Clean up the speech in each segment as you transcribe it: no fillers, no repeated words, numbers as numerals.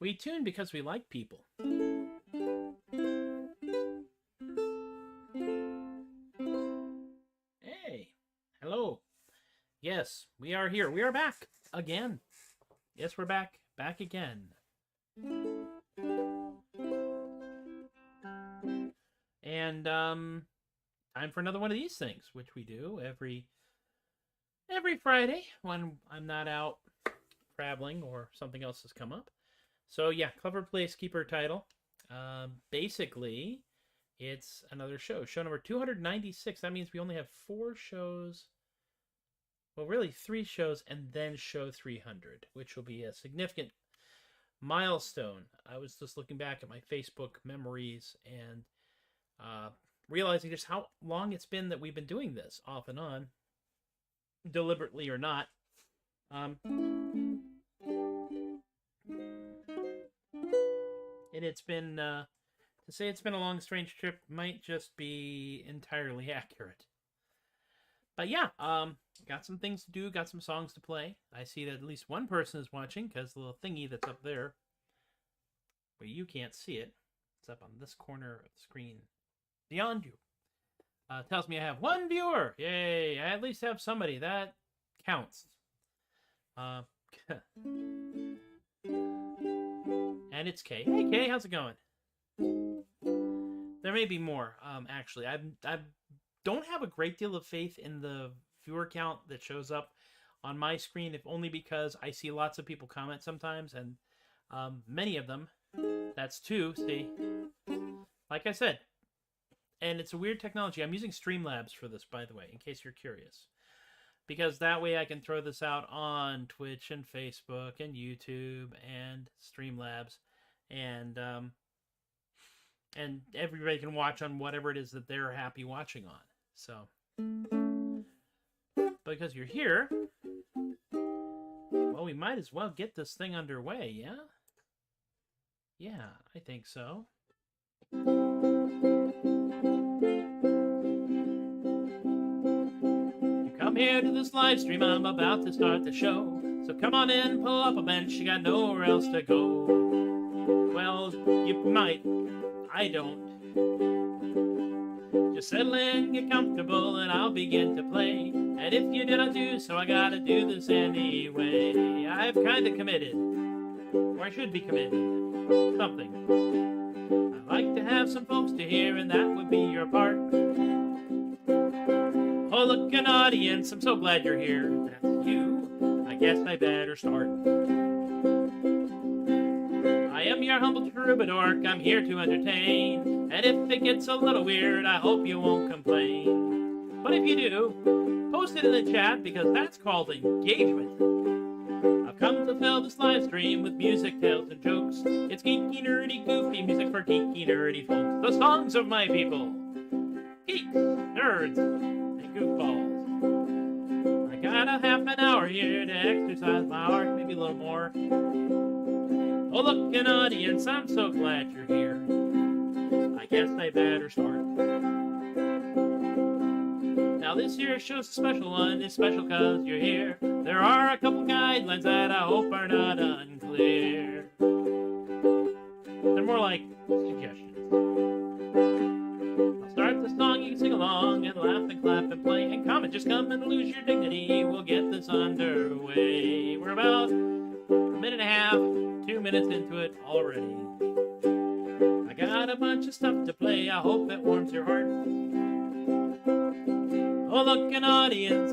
We tune because we like people. Hey, hello. Yes, we are here. We are back again. Yes, we're back. Back again. And time for another one of these things, which we do every Friday when I'm not out traveling or something else has come up. So yeah, clever placekeeper title. Basically, it's another show. Show number 296. That means we only have 4 shows. Well, really 3 shows and then show 300, which will be a significant milestone. I was just looking back at my Facebook memories and realizing just how long it's been that we've been doing this off and on, deliberately or not. And it's been, to say it's been a long, strange trip might just be entirely accurate. But yeah, got some things to do, got some songs to play. I see that at least one person is watching, because the little thingy that's up there, but you can't see it, it's up on this corner of the screen beyond you. Tells me I have 1 viewer. Yay, I at least have somebody. That counts. And it's Kay. Hey, Kay, how's it going? There may be more, actually. I don't have a great deal of faith in the viewer count that shows up on my screen, if only because I see lots of people comment sometimes, and many of them, that's 2, see? Like I said, and it's a weird technology. I'm using Streamlabs for this, by the way, in case you're curious. Because that way I can throw this out on Twitch and Facebook and YouTube and Streamlabs, and everybody can watch on whatever it is that they're happy watching on. So, because you're here, well, we might as well get this thing underway, yeah? Yeah, I think so. Come here to this live stream, I'm about to start the show. So come on in, pull up a bench, you got nowhere else to go. Well, you might, I don't. Just settle in, get comfortable, and I'll begin to play. And if you did not do so, I gotta do this anyway. I've kinda committed, or I should be committed, something. I'd like to have some folks to hear, and that would be your part. Oh, look, an audience, I'm so glad you're here. That's you. I guess I better start. I am your humble Troubadork, I'm here to entertain. And if it gets a little weird, I hope you won't complain. But if you do, post it in the chat, because that's called engagement. I've come to fill this live stream with music, tales, and jokes. It's geeky, nerdy, goofy music for geeky, nerdy folks. The songs of my people. Geeks, nerds, and goofballs. I got a half an hour here to exercise my art, maybe a little more. Oh, look, an audience, I'm so glad you're here. I guess I better start. Now this here show's a special one. It's special cause you're here. There are a couple guidelines that I hope are not unclear. They're more like suggestions. I'll start the song, you can sing along and laugh and clap and play and comment. Just come and lose your dignity. We'll get this underway. We're about a minute and a half, 2 minutes into it already. I got a bunch of stuff to play. I hope it warms your heart. Oh, look, an audience.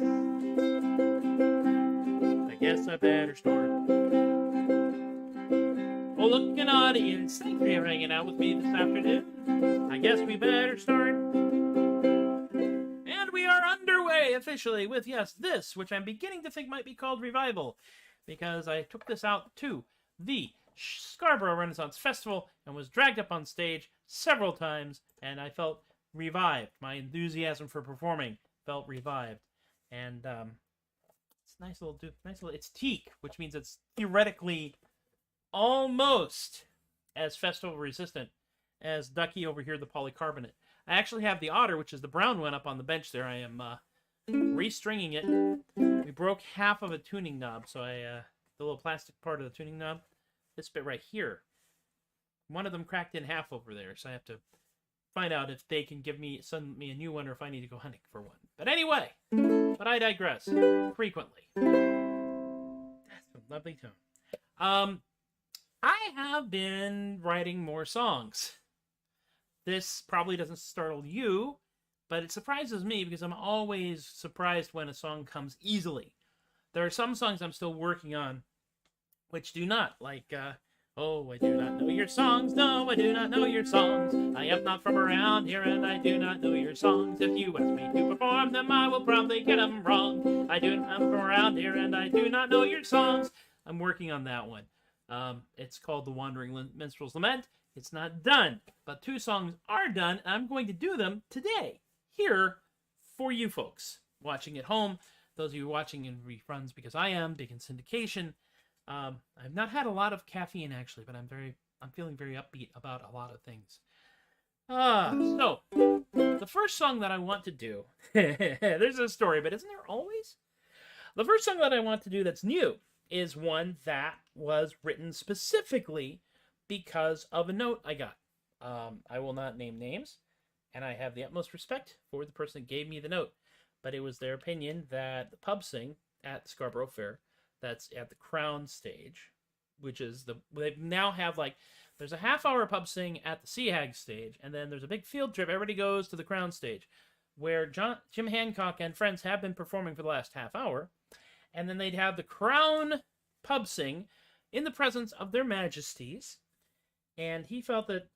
I guess I better start. Oh, look, an audience. Thanks for hanging out with me this afternoon. I guess we better start. And we are underway officially with, yes, this, which I'm beginning to think might be called Revival, because I took this out to the Scarborough Renaissance Festival and was dragged up on stage several times, and I felt revived. My enthusiasm for performing felt revived. And it's nice little, it's teak, which means it's theoretically almost as festival resistant as Ducky over here, the polycarbonate. I actually have the Otter, which is the brown one, up on the bench there. I am restringing it. We broke half of a tuning knob, so the little plastic part of the tuning knob, this bit right here, one of them cracked in half over there, so I have to find out if they can send me a new one, or if I need to go hunting for one. But anyway, but I digress frequently. That's a lovely tone. I have been writing more songs. This probably doesn't startle you, but it surprises me because I'm always surprised when a song comes easily. There are some songs I'm still working on which do not, like, oh, I do not know your songs, no, I do not know your songs. I am not from around here and I do not know your songs. If you ask me to perform them, I will probably get them wrong. I do not from around here and I do not know your songs. I'm working on that one. It's called The Wandering Minstrel's Lament. It's not done, but 2 songs are done, and I'm going to do them today, here, for you folks watching at home. Those of you watching in reruns, because I am big in syndication. I've not had a lot of caffeine, actually, but I'm feeling very upbeat about a lot of things. So, the first song that I want to do, there's a story, but isn't there always? The first song that I want to do that's new is one that was written specifically because of a note I got. I will not name names, and I have the utmost respect for the person that gave me the note, but it was their opinion that the pub sing at the Scarborough Fair, that's at the Crown stage, which is they now have, like, there's a half-hour pub sing at the Sea Hag stage, and then there's a big field trip. Everybody goes to the Crown stage, where Jim Hancock and friends have been performing for the last half hour, and then they'd have the Crown pub sing in the presence of their majesties, and he felt that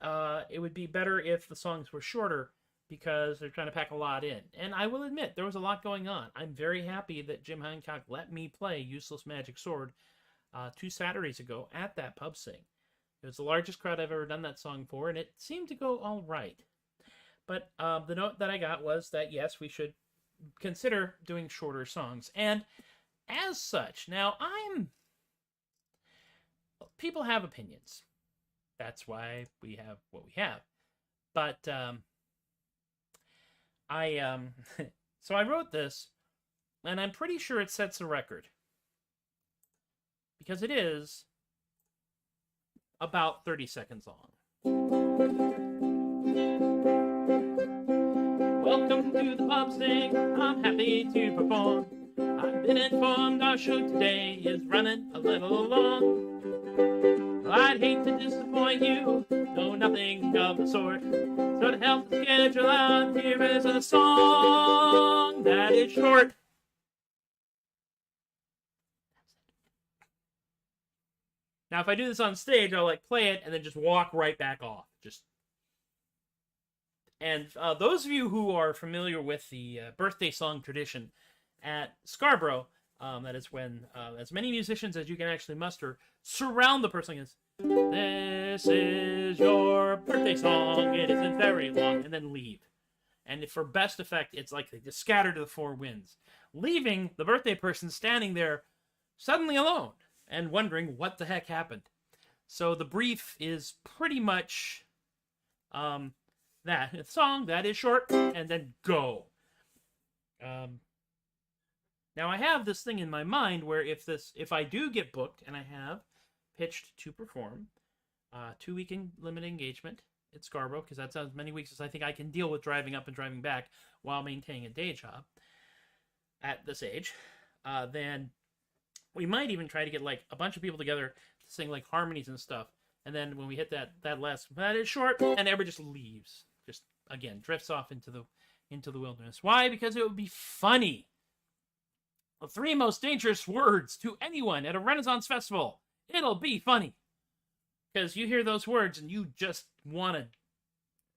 it would be better if the songs were shorter because they're trying to pack a lot in. And I will admit, there was a lot going on. I'm very happy that Jim Hancock let me play Useless Magic Sword 2 Saturdays ago at that pub sing. It was the largest crowd I've ever done that song for, and it seemed to go all right. But the note that I got was that, yes, we should consider doing shorter songs. And as such, now people have opinions. That's why we have what we have. But so I wrote this, and I'm pretty sure it sets a record. Because it is about 30 seconds long. Welcome to the pub sing, I'm happy to perform. I've been informed our show today is running a little long. I'd hate to disappoint you, no, nothing of the sort. So to help the schedule out, here is a song that is short. Now, if I do this on stage, I'll play it and then just walk right back off. And those of you who are familiar with the birthday song tradition at Scarborough, that is when as many musicians as you can actually muster surround the person and "This is your birthday song. It isn't very long," and then leave. And for best effect, it's like they just scatter to the 4 winds, leaving the birthday person standing there suddenly alone and wondering what the heck happened. So the brief is pretty much that song that is short, and then go. Now I have this thing in my mind where if I do get booked and I have pitched to perform, 2-week limited engagement at Scarborough, because that's as many weeks as I think I can deal with driving up and driving back while maintaining a day job at this age, then we might even try to get like a bunch of people together to sing like harmonies and stuff. And then when we hit that last, that is short, and everybody just leaves, just again drifts off into the wilderness. Why? Because it would be funny. The 3 most dangerous words to anyone at a Renaissance festival. It'll be funny. Because you hear those words and you just want to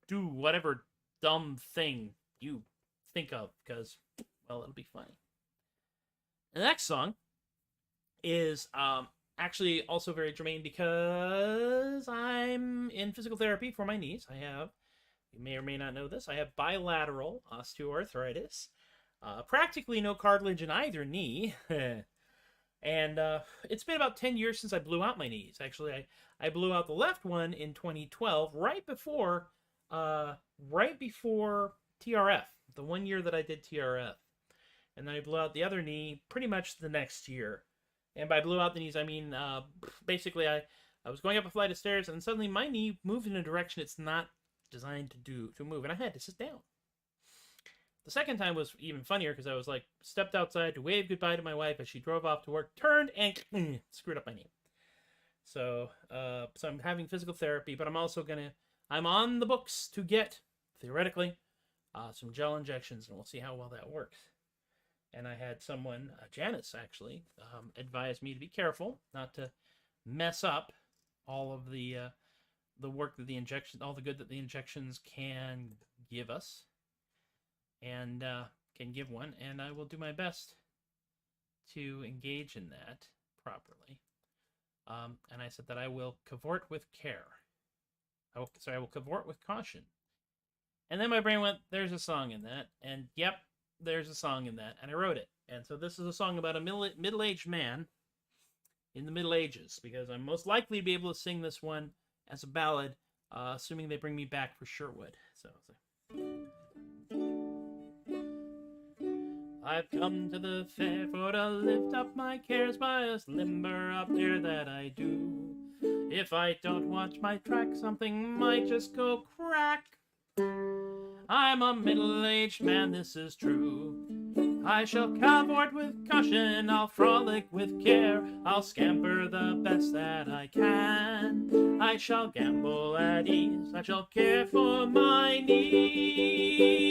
do whatever dumb thing you think of. Because, well, it'll be funny. The next song is actually also very germane because I'm in physical therapy for my knees. You may or may not know this, I have bilateral osteoarthritis. Practically no cartilage in either knee. And it's been about 10 years since I blew out my knees. Actually, I blew out the left one in 2012, right before TRF, the 1 year that I did TRF. And then I blew out the other knee pretty much the next year. And by blew out the knees, I mean, basically I was going up a flight of stairs and suddenly my knee moved in a direction it's not designed to move, and I had to sit down. The second time was even funnier because I was like, stepped outside to wave goodbye to my wife as she drove off to work, turned, and screwed up my knee. So I'm having physical therapy, but I'm on the books to get, theoretically, some gel injections, and we'll see how well that works. And I had someone, Janice actually, advise me to be careful, not to mess up all of the work that all the good that the injections can give us. And can give one, and I will do my best to engage in that properly. And I said that I will cavort with care. I will cavort with caution. And then my brain went, there's a song in that. And yep, there's a song in that. And I wrote it. And so this is a song about a middle-aged man in the Middle Ages, because I'm most likely to be able to sing this one as a ballad, assuming they bring me back for Sherwood. So I've come to the fair for to lift up my cares by us limber up there that I do. If I don't watch my track, something might just go crack. I'm a middle-aged man, this is true. I shall cavort with caution, I'll frolic with care, I'll scamper the best that I can. I shall gamble at ease, I shall care for my needs.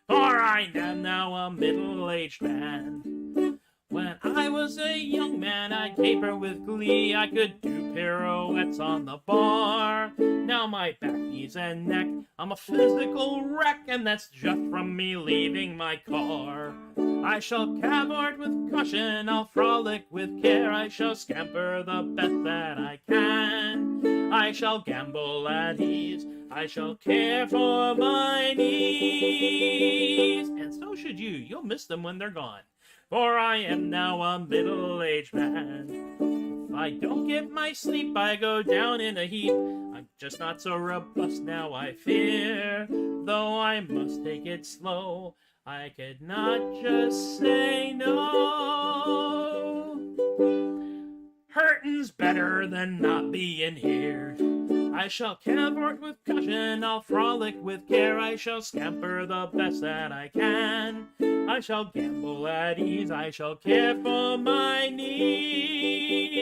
For I am now a middle-aged man. When I was a young man, I'd caper with glee. I could do pirouettes on the bar. Now my back, knees, and neck, I'm a physical wreck, and that's just from me leaving my car. I shall cavort with caution, I'll frolic with care. I shall scamper the best that I can. I shall gamble at ease, I shall care for my needs. And so should you. You'll miss them when they're gone. For I am now a middle-aged man. If I don't get my sleep, I go down in a heap. I'm just not so robust now, I fear. Though I must take it slow, I could not just say no. Hurtin's better than not being here. I shall cavort with caution, I'll frolic with care. I shall scamper the best that I can. I shall gamble at ease, I shall care for my needs.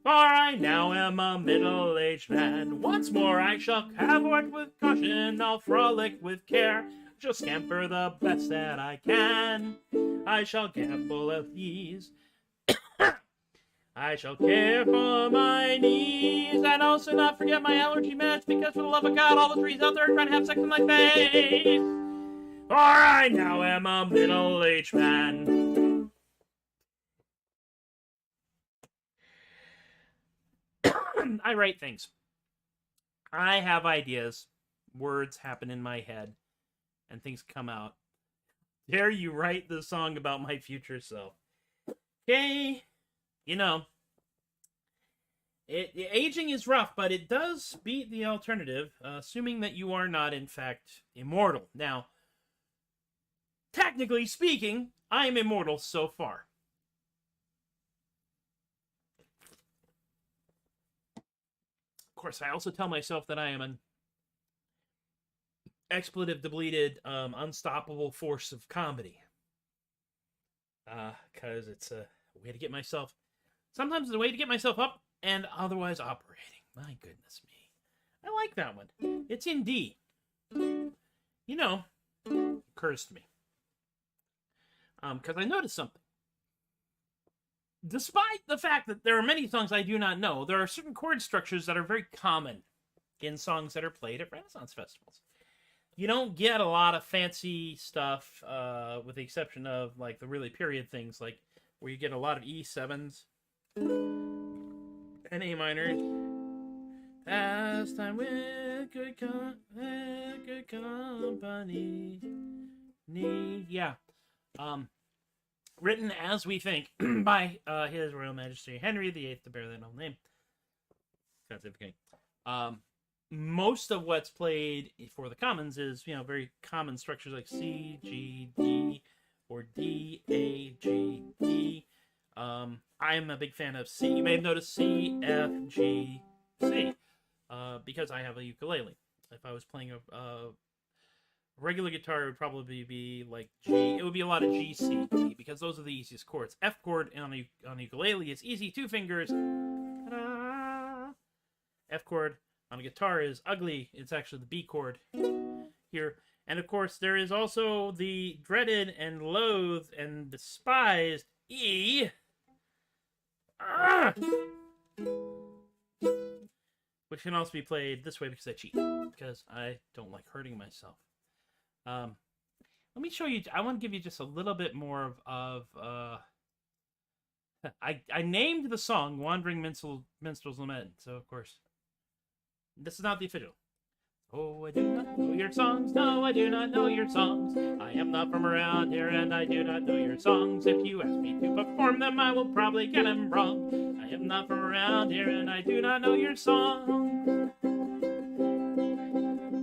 For I now am a middle-aged man. Once more I shall cavort with caution, I'll frolic with care. I shall scamper the best that I can. I shall gamble at ease, I shall care for my needs, and also not forget my allergy meds, because for the love of God, all the trees out there are trying to have sex in my face. For I now am a middle-aged man. I write things. I have ideas. Words happen in my head, and things come out. Dare you write the song about my future self? Okay. You know, Aging is rough, but it does beat the alternative, assuming that you are not, in fact, immortal. Now, technically speaking, I am immortal so far. Of course, I also tell myself that I am an expletive-depleted, unstoppable force of comedy. Because it's a way to get myself... Sometimes it's a way to get myself up and otherwise operating. My goodness me. I like that one. It's in D. You know, occurs to me. Because I noticed something. Despite the fact that there are many songs I do not know, there are certain chord structures that are very common in songs that are played at Renaissance festivals. You don't get a lot of fancy stuff, with the exception of like the really period things, like where you get a lot of E7s and A minors. Pastime with good company. Yeah. Written as we think by His Royal Majesty Henry VIII, to bear that old name. Most of what's played for the commons is, very common structures like C, G, D, or D, A, G, D. I'm a big fan of C. You may have noticed C, F, G, C, because I have a ukulele. If I was playing a regular guitar, it would probably be like G. It would be a lot of G, C, D, because those are the easiest chords. F chord on a ukulele is easy, 2 fingers. Ta-da! F chord on a guitar is ugly. It's actually the B chord here. And of course, there is also the dreaded and loathed and despised E. Which can also be played this way because I cheat. Because I don't like hurting myself. Let me show you. I want to give you just a little bit more of I named the song Wandering Minstrel's Lament. So, of course, this is not the official. Oh, I do not know your songs. No, I do not know your songs. I am not from around here, and I do not know your songs. If you ask me to perform them, I will probably get them wrong. I am not from around here, and I do not know your songs.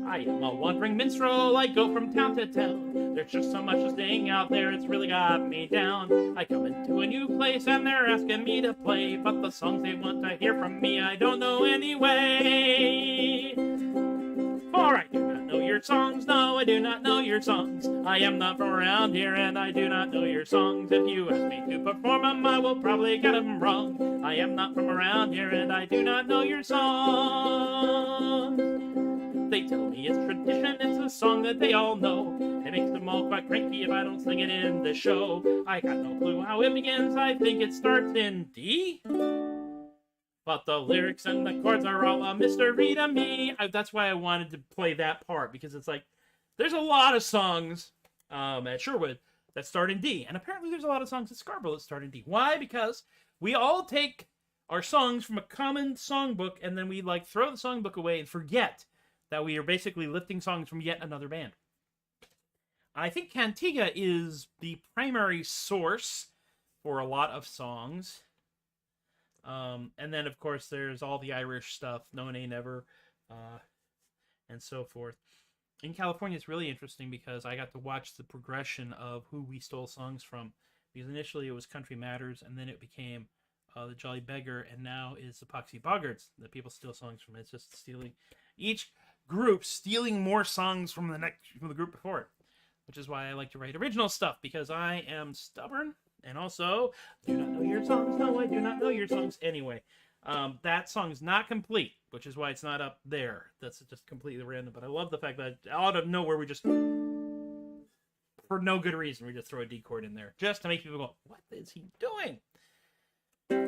I am a wandering minstrel. I go from town to town. There's just so much to sing out there, it's really got me down. I come into a new place, and they're asking me to play, but the songs they want to hear from me, I don't know anyway. For I do not know your songs, no, I do not know your songs. I am not from around here, and I do not know your songs. If you ask me to perform them, I will probably get them wrong. I am not from around here, and I do not know your songs. They tell me it's tradition, it's a song that they all know. It makes them all quite cranky if I don't sing it in the show. I got no clue how it begins, I think it starts in D. But the lyrics and the chords are all a mystery to me. That's why I wanted to play that part, because it's like, there's a lot of songs at Sherwood that start in D. And apparently there's a lot of songs at Scarborough that start in D. Why? Because we all take our songs from a common songbook, and then we throw the songbook away and forget that we are basically lifting songs from yet another band. I think Cantiga is the primary source for a lot of songs. And then, of course, there's all the Irish stuff, No Nay Never, and so forth. In California, it's really interesting because I got to watch the progression of who we stole songs from. Because initially it was Country Matters, and then it became the Jolly Beggar, and now is the Poxy Boggarts that people steal songs from. It's just stealing, each group stealing more songs from the group before it. Which is why I like to write original stuff, because I am stubborn. And also, do not know your songs. No, I do not know your songs. Anyway, that song's not complete, which is why it's not up there. That's just completely random. But I love the fact that out of nowhere, we just, for no good reason, we just throw a D chord in there. Just to make people go, what is he doing?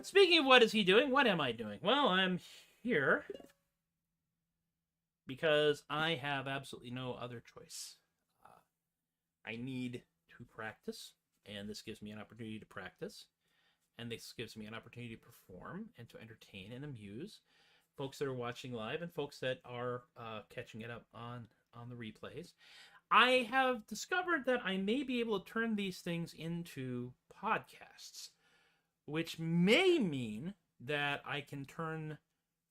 Speaking of what is he doing, what am I doing? Well, I'm here because I have absolutely no other choice. I need to practice. And this gives me an opportunity to practice. And this gives me an opportunity to perform and to entertain and amuse folks that are watching live and folks that are catching it up on the replays. I have discovered that I may be able to turn these things into podcasts, which may mean that I can turn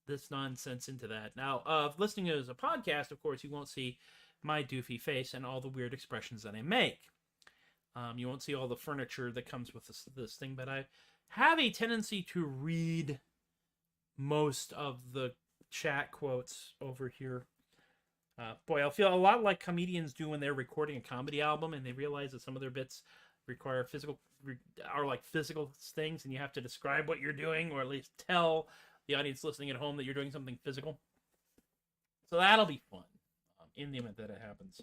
this nonsense into that. Now, listening as a podcast, of course, you won't see my doofy face and all the weird expressions that I make. You won't see all the furniture that comes with this thing, but I have a tendency to read most of the chat quotes over here. Boy, I'll feel a lot like comedians do when they're recording a comedy album and they realize that some of their bits require physical things, and you have to describe what you're doing, or at least tell the audience listening at home that you're doing something physical. So that'll be fun in the event that it happens.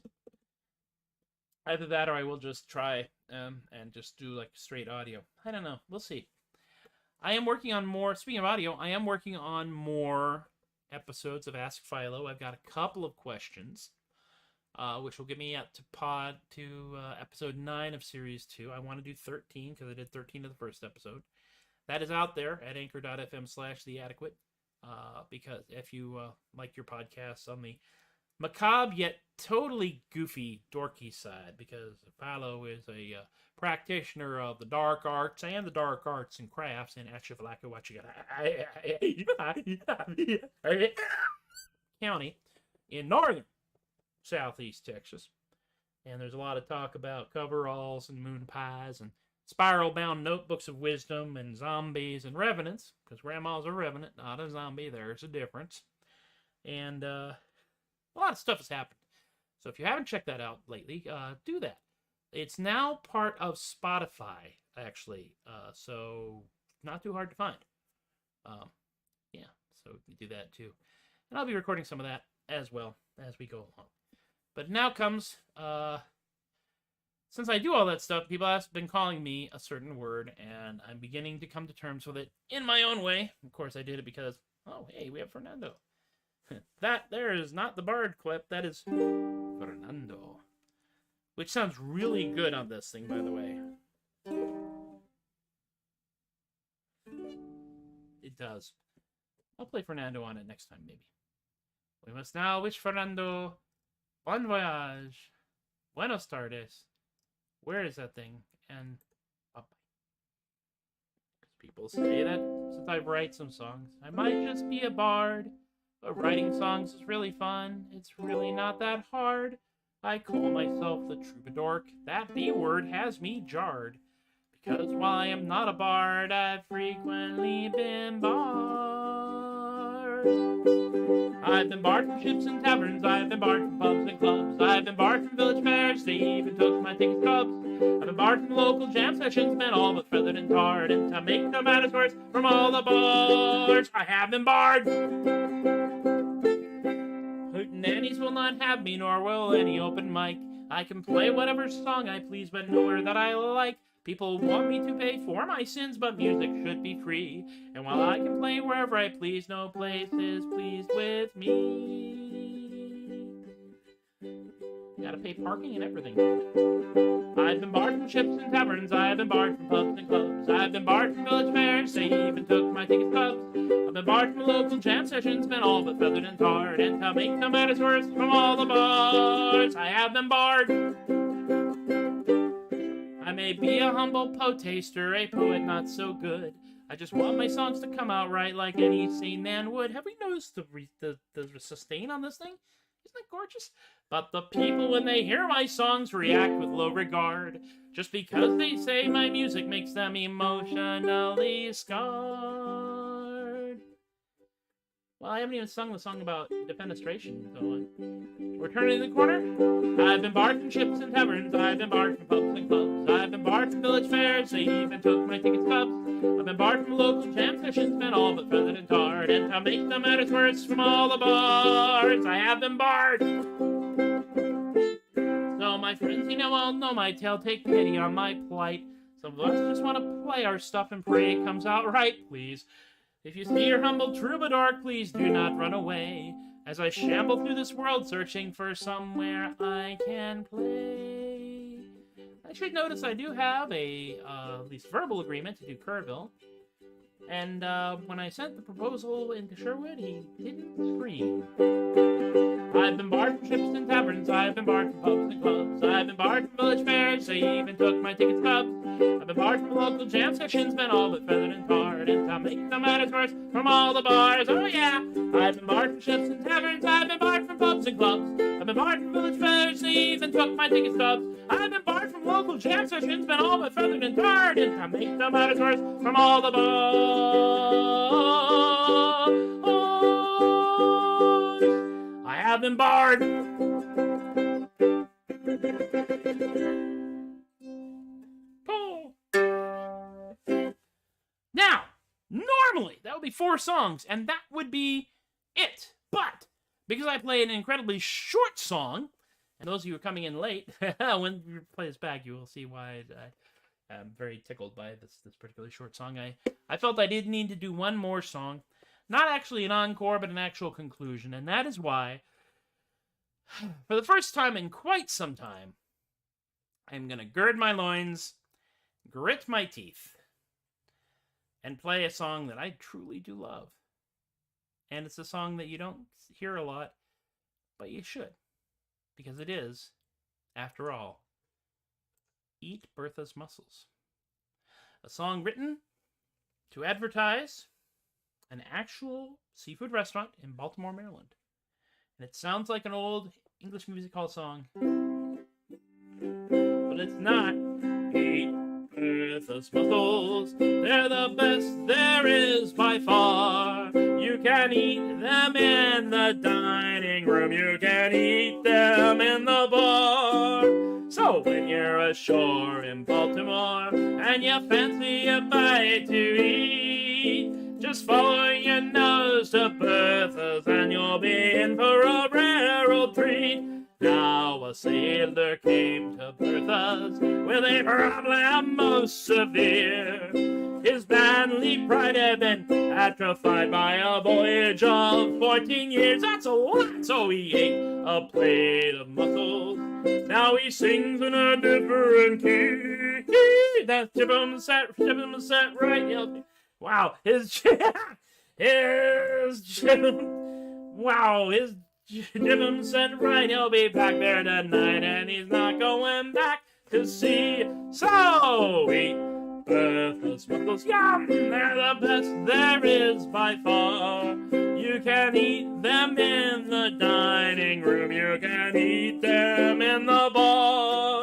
Either that, or I will just try and just do like straight audio. I don't know. We'll see. I am working on more. Speaking of audio, I am working on more episodes of Ask Philo. I've got a couple of questions, which will get me up to episode 9 of series 2. I want to do 13 because I did 13 of the first episode. That is out there at anchor.fm/theadequate. Because if you like your podcasts on the macabre yet totally goofy, dorky side, because Philo is a practitioner of the dark arts and the dark arts and crafts in County in northern southeast Texas. And there's a lot of talk about coveralls and moon pies and spiral-bound notebooks of wisdom and zombies and revenants, because grandma's a revenant, not a zombie. There's a difference. And a lot of stuff has happened. So if you haven't checked that out lately, do that. It's now part of Spotify, actually. So not too hard to find. Yeah, so we can do that too. And I'll be recording some of that as well as we go along. But now comes, since I do all that stuff, people have been calling me a certain word, and I'm beginning to come to terms with it in my own way. Of course, I did it because, oh, hey, we have Fernando. That there is not the Bard clip, that is Fernando. Which sounds really good on this thing, by the way. It does. I'll play Fernando on it next time, maybe. We must now wish Fernando bon voyage, buenos tardes. Where is that thing? And bye-bye. People say that since I write some songs, I might just be a bard. But writing songs is really fun. It's really not that hard. I call myself the Troubadork. That B word has me jarred. Because while I am not a bard, I've frequently been barred. I've been barred from ships and taverns. I've been barred from pubs and clubs. I've been barred from village fairs. They even took my ticket stubs. I've been barred from local jam sessions. Been all but feathered and tarred. And to make no matters worse, from all the bars, I have been barred. Hootenannies will not have me, nor will any open mic. I can play whatever song I please, but nowhere that I like. People want me to pay for my sins, but music should be free. And while I can play wherever I please, no place is pleased with me. Gotta pay parking and everything. I've been barred from ships and taverns. I've been barred from pubs and clubs. I've been barred from village fairs. They even took my ticket stubs. I've been barred from local jam sessions. Been all but feathered and tarred. And to make no matters worse, from all the bars, I have been barred. I may be a humble poetaster, a poet not so good. I just want my songs to come out right like any sane man would. Have we noticed the sustain on this thing? Isn't that gorgeous? But the people, when they hear my songs, react with low regard, just because they say my music makes them emotionally scarred. Well, I haven't even sung the song about defenestration, so we're turning the corner. I've been barred from ships and taverns. I've been barred from pubs and clubs. I've been barred from village fairs. They even took my ticket stubs. I've been barred from local jam sessions. Been all but feathered and tarred. And to make the matters worse, from all the bars, I have been barred. So my friends, you know, all know my tale. Take pity on my plight. Some of us just want to play our stuff and pray it comes out right, please. If you see your humble Troubadork, please do not run away, as I shamble through this world searching for somewhere I can play. I should notice I do have a, at least verbal agreement to do Kerrville. And when I sent the proposal into Sherwood, he didn't scream. I've been barred from ships and taverns. I've been barred from pubs and clubs. I've been barred from village fairs. They even took my ticket stubs. I've been barred from local jam sessions. Been all but feathered and tarred. And to make matters worse, from all the bars. Oh yeah, I've been barred from ships and taverns, I've been barred from pubs and clubs, I've been barred from village fairs, even took my ticket stubs. I've been barred from local jam sessions, been all but feathered and tarred, and to make matters worse, from all the bars. I have been barred. Now, normally, that would be 4 songs, and that would be it. But, because I play an incredibly short song, and those of you who are coming in late, when we play this back, you will see why I'm very tickled by this particularly short song. I felt I did need to do one more song. Not actually an encore, but an actual conclusion, and that is why, for the first time in quite some time, I'm going to gird my loins, grit my teeth, and play a song that I truly do love. And it's a song that you don't hear a lot, but you should. Because it is, after all, Eat Bertha's Mussels. A song written to advertise an actual seafood restaurant in Baltimore, Maryland. And it sounds like an old English music hall song. But it's not. Eat Bertha's mussels, they're the best there is by far. You can eat them in the dining room, you can eat them in the bar. So when you're ashore in Baltimore and you fancy a bite to eat, just follow your nose to Bertha's and you'll be in for a rare old treat. Now a sailor came to Bertha's with a problem most severe. His manly pride had been atrophied by a voyage of 14 years. That's a lot, so he ate a plate of mussels. Now he sings in a different key. That ship him set right. Wow, his Jim said right, he'll be back there tonight, and he's not going back to sea. So eat Bertha's mussels, yum, they're the best there is by far. You can eat them in the dining room, you can eat them in the bar.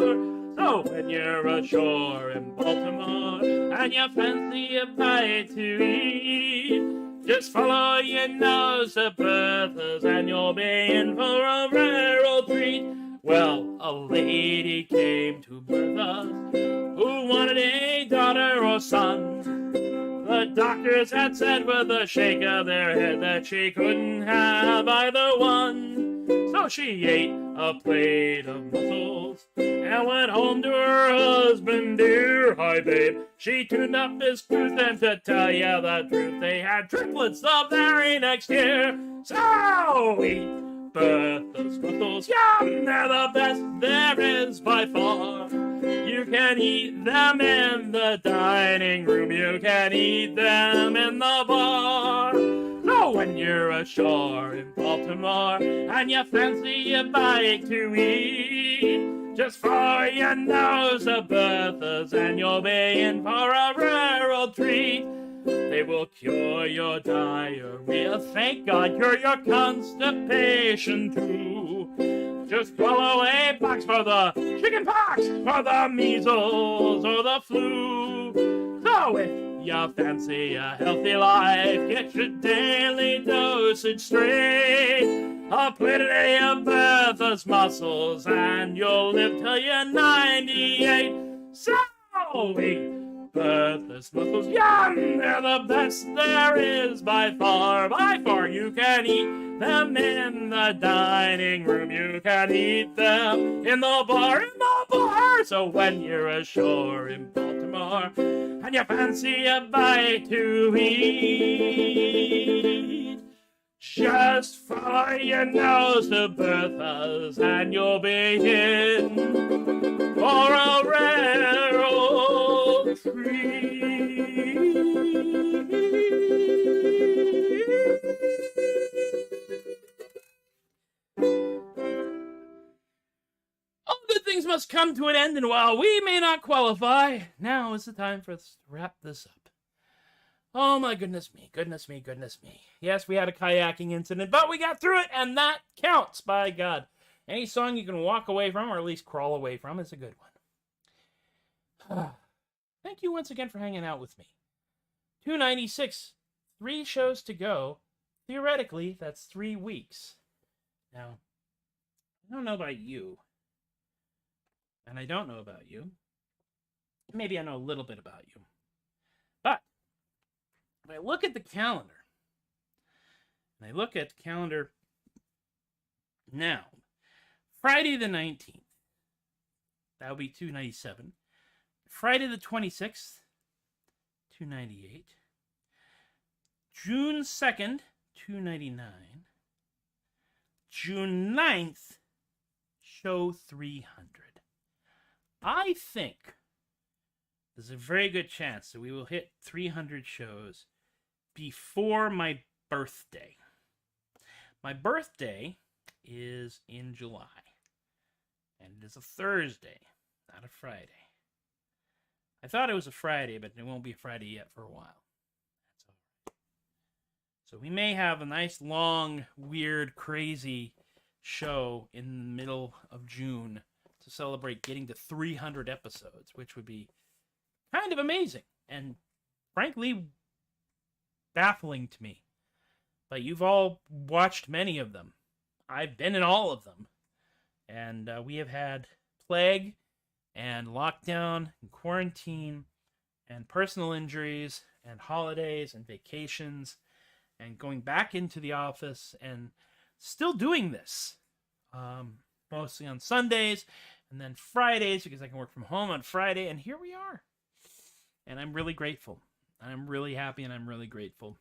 So when you're ashore in Baltimore and you fancy a bite to eat, just follow your nose to Bertha's and you'll be in for a rare old treat. Well, a lady came to Bertha's who wanted a daughter or son. The doctors had said with a shake of their head that she couldn't have either one. So she ate a plate of mussels and went home to her husband dear. Hi, babe. She tuned up his tooth, and to tell you the truth, they had triplets the very next year. So eat Bertha's mussels, yum, they're the best there is by far. You can eat them in the dining room, you can eat them in the bar. So when you're ashore in Baltimore and you fancy a bite to eat, just follow your nose to Bertha's and you'll be in for a rare old treat. They will cure your diarrhea, thank God, cure your constipation too. Just swallow a box for the chicken pox, for the measles or the flu. So if you fancy a healthy life, get your daily dosage straight. A plate a day of Bertha's mussels and you'll live till you're 98. So eat Bertha's mussels, yum, they're the best there is by far. By far, you can eat them in the dining room, you can eat them in the bar, So when you're ashore in Baltimore and you fancy a bite to eat, just follow your nose to Bertha's and you'll be in for a rare old treat. All good things must come to an end, and while we may not qualify, now is the time for us to wrap this up. Oh my goodness me, goodness me, goodness me. Yes, we had a kayaking incident, but we got through it, and that counts, by God. Any song you can walk away from, or at least crawl away from, is a good one. Thank you once again for hanging out with me. 296, 3 shows to go. Theoretically, that's 3 weeks. Now, I don't know about you, and I don't know about you. Maybe I know a little bit about you. But when I look at the calendar, and I look at the calendar now, Friday the 19th, that would be 297. Friday the 26th, 298. June 2nd, 299. June 9th, show 300. I think there's a very good chance that we will hit 300 shows before my birthday. My birthday is in July, and it is a Thursday, not a Friday. I thought it was a Friday, but it won't be a Friday yet for a while. That's all right. So we may have a nice, long, weird, crazy show in the middle of June to celebrate getting to 300 episodes, which would be kind of amazing and, frankly, baffling to me. But you've all watched many of them. I've been in all of them. And we have had plague and lockdown and quarantine and personal injuries and holidays and vacations and going back into the office and still doing this. Mostly on Sundays and then Fridays because I can work from home on Friday. And here we are. And I'm really grateful. I'm really happy and I'm really grateful.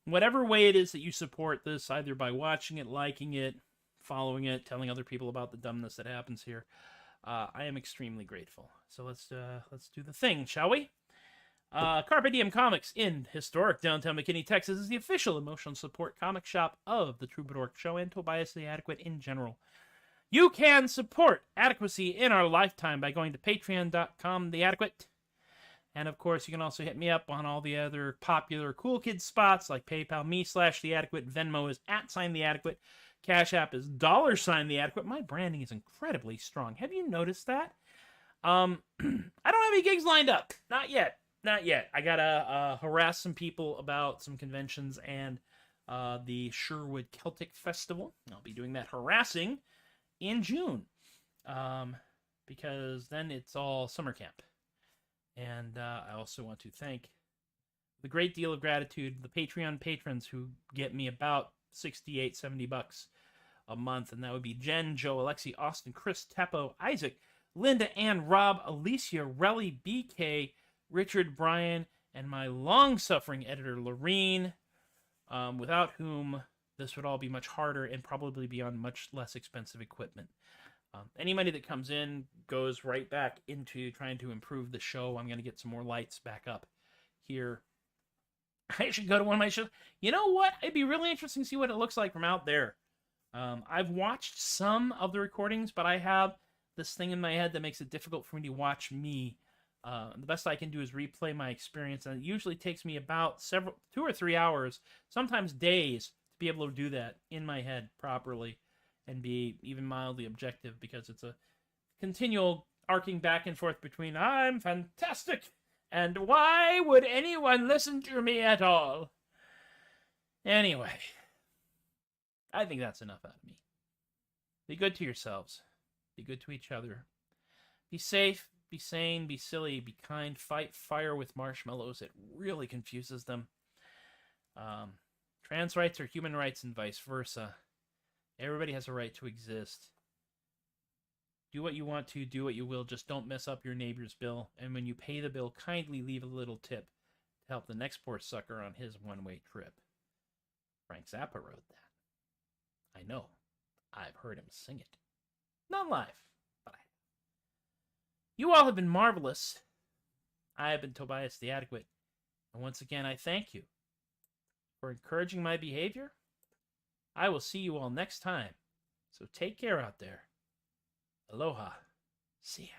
Whatever way it is that you support this, either by watching it, liking it, following it, telling other people about the dumbness that happens here, I am extremely grateful. So let's do the thing, shall we? Carpe Diem Comics in historic downtown McKinney, Texas, is the official emotional support comic shop of the Troubadork Show and Tobias the Adequate in general. You can support adequacy in our lifetime by going to patreon.com/theadequate. And, of course, you can also hit me up on all the other popular cool kid spots like PayPal, me/theadequate, Venmo is @theadequate, Cash App is $theadequate. My branding is incredibly strong. Have you noticed that? I don't have any gigs lined up. Not yet. I gotta harass some people about some conventions and the Sherwood Celtic Festival. I'll be doing that harassing in June because then it's all summer camp. And I also want to thank the great deal of gratitude the Patreon patrons who get me about $68-70 a month, and that would be Jen, Joe, Alexi, Austin, Chris, Teppo, Isaac, Linda, Ann, Rob, Alicia, Relly, BK, Richard, Brian, and my long-suffering editor, Lorene, without whom this would all be much harder and probably be on much less expensive equipment. Any money that comes in goes right back into trying to improve the show. I'm going to get some more lights back up here. I should go to one of my shows. You know what? It'd be really interesting to see what it looks like from out there. I've watched some of the recordings, but I have this thing in my head that makes it difficult for me to watch me. The best I can do is replay my experience, and it usually takes me about 2 or 3 hours, sometimes days, to be able to do that in my head properly and be even mildly objective, because it's a continual arcing back and forth between I'm fantastic and why would anyone listen to me at all? Anyway, I think that's enough out of me. Be good to yourselves. Be good to each other. Be safe, be sane, be silly, be kind. Fight fire with marshmallows. It really confuses them. Trans rights are human rights and vice versa. Everybody has a right to exist. Do what you want to, do what you will, just don't mess up your neighbor's bill. And when you pay the bill, kindly leave a little tip to help the next poor sucker on his one-way trip. Frank Zappa wrote that. I know. I've heard him sing it. Not live, but I have. You all have been marvelous. I have been Tobias the Adequate. And once again, I thank you for encouraging my behavior. I will see you all next time. So take care out there. Aloha. See ya.